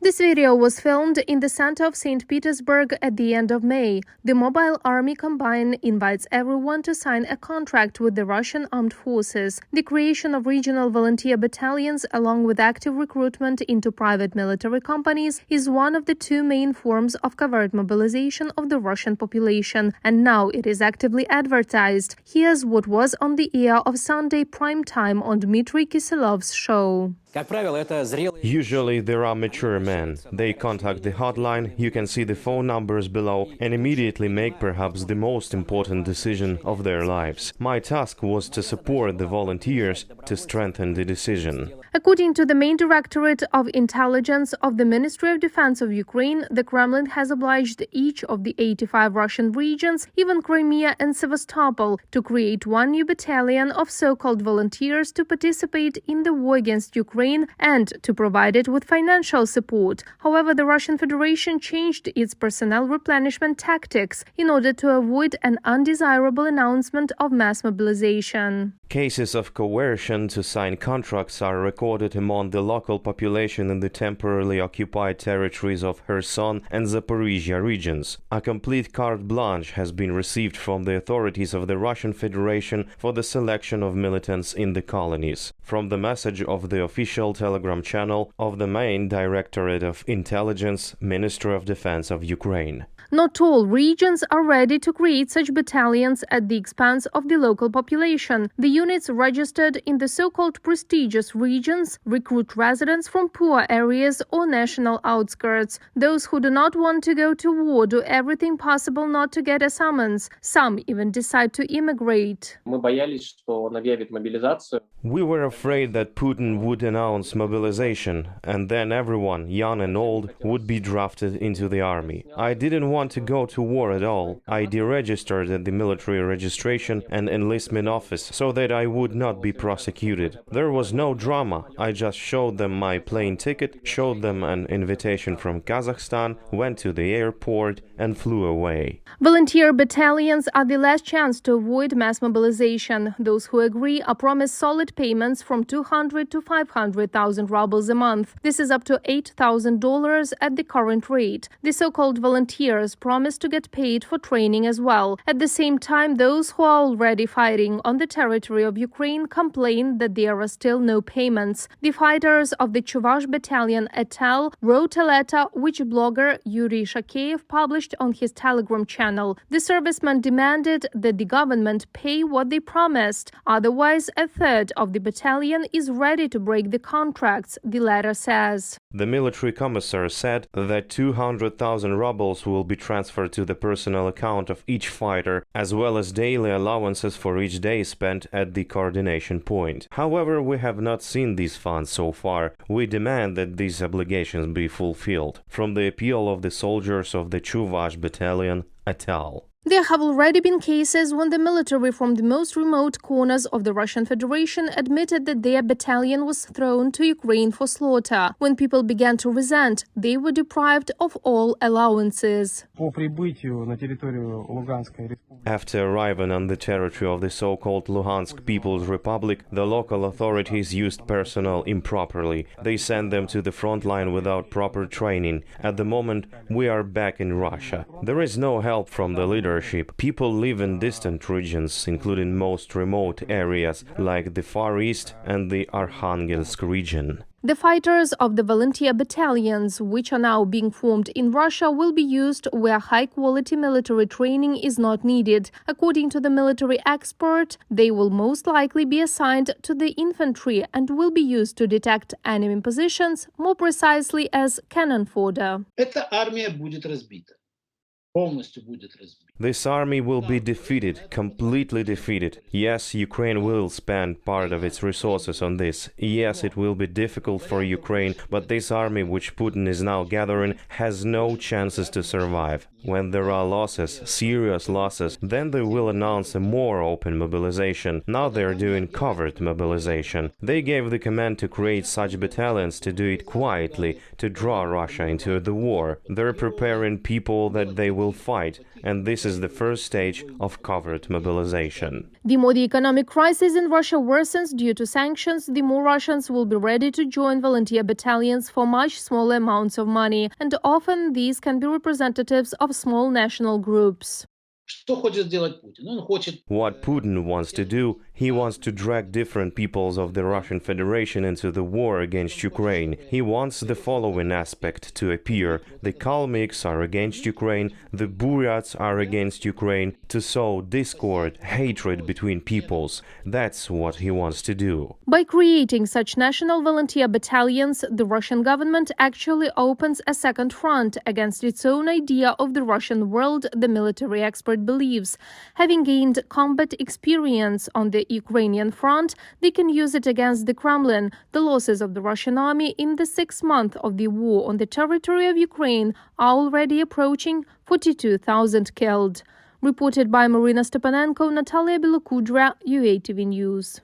This video was filmed in the center of St. Petersburg at the end of May. The Mobile Army Combine invites everyone to sign a contract with the Russian armed forces. The creation of regional volunteer battalions, along with active recruitment into private military companies, is one of the two main forms of covert mobilization of the Russian population, and now it is actively advertised. Here's what was on the air of Sunday prime time on Dmitry Kiselov's show. Usually there are mature men. They contact the hotline, you can see the phone numbers below, and immediately make perhaps the most important decision of their lives. My task was to support the volunteers to strengthen the decision. According to the main directorate of intelligence of the Ministry of Defense of Ukraine, the Kremlin has obliged each of the 85 Russian regions, even Crimea and Sevastopol, to create one new battalion of so-called volunteers to participate in the war against Ukraine and to provide it with financial support. However, the Russian Federation changed its personnel replenishment tactics in order to avoid an undesirable announcement of mass mobilization. Cases of coercion to sign contracts are recorded among the local population in the temporarily occupied territories of Kherson and Zaporizhia regions. A complete carte blanche has been received from the authorities of the Russian Federation for the selection of militants in the colonies. From the message of the official Telegram channel of the main Directorate of Intelligence, Ministry of Defense of Ukraine. Not all regions are ready to create such battalions at the expense of the local population. The units registered in the so-called prestigious regions recruit residents from poor areas or national outskirts. Those who do not want to go to war do everything possible not to get a summons. Some even decide to immigrate. We were afraid that Putin would announce mobilization, and then everyone, young and old, would be drafted into the army. I didn't want to go to war at all. I deregistered at the military registration and enlistment office so that I would not be prosecuted. There was no drama. I just showed them my plane ticket, showed them an invitation from Kazakhstan, went to the airport and flew away. Volunteer battalions are the last chance to avoid mass mobilization. Those who agree are promised solid payments from 200 to 500,000 rubles a month. This is up to $8,000 at the current rate. The so-called volunteers promise to get paid for training as well. At the same time, those who are already fighting on the territory of Ukraine complain that there are still no payments. The fighters of the Chuvash battalion Etel wrote a letter which blogger Yuri Shakeyev published on his Telegram channel. The servicemen demanded that the government pay what they promised. Otherwise, a third of the battalion is ready to break the contracts, the letter says. The military commissar said that 200,000 rubles will be transferred to the personal account of each fighter, as well as daily allowances for each day spent at the coordination point. However, we have not seen these funds so far. We demand that these obligations be fulfilled. From the appeal of the soldiers of the Chuvash battalion, Etel. There have already been cases when the military from the most remote corners of the Russian Federation admitted that their battalion was thrown to Ukraine for slaughter. When people began to resent, they were deprived of all allowances. After arriving on the territory of the so-called Luhansk People's Republic, the local authorities used personnel improperly. They sent them to the front line without proper training. At the moment, we are back in Russia. There is no help from the leadership. People live in distant regions, including most remote areas like the Far East and the Arkhangelsk region. The fighters of the volunteer battalions, which are now being formed in Russia, will be used where high-quality military training is not needed. According to the military expert, they will most likely be assigned to the infantry and will be used to detect enemy positions, more precisely as cannon fodder. This army will be defeated, completely defeated. Yes, Ukraine will spend part of its resources on this. Yes, it will be difficult for Ukraine, but this army which Putin is now gathering has no chances to survive. When there are losses, serious losses, then they will announce a more open mobilization. Now they are doing covert mobilization. They gave the command to create such battalions to do it quietly, to draw Russia into the war. They're preparing people that they will fight, and this is the first stage of covert mobilization. The more the economic crisis in Russia worsens due to sanctions, the more Russians will be ready to join volunteer battalions for much smaller amounts of money, and often these can be representatives of small national groups. What Putin wants to do, he wants to drag different peoples of the Russian Federation into the war against Ukraine. He wants the following aspect to appear. The Kalmyks are against Ukraine, the Buryats are against Ukraine, to sow discord, hatred between peoples. That's what he wants to do. By creating such national volunteer battalions, the Russian government actually opens a second front against its own idea of the Russian world, the military expert believes. Having gained combat experience on the Ukrainian front, they can use it against the Kremlin. The losses of the Russian army in the 6th month of the war on the territory of Ukraine are already approaching 42,000 killed. Reported by Marina Stepanenko, Natalia Belokudra, UATV News.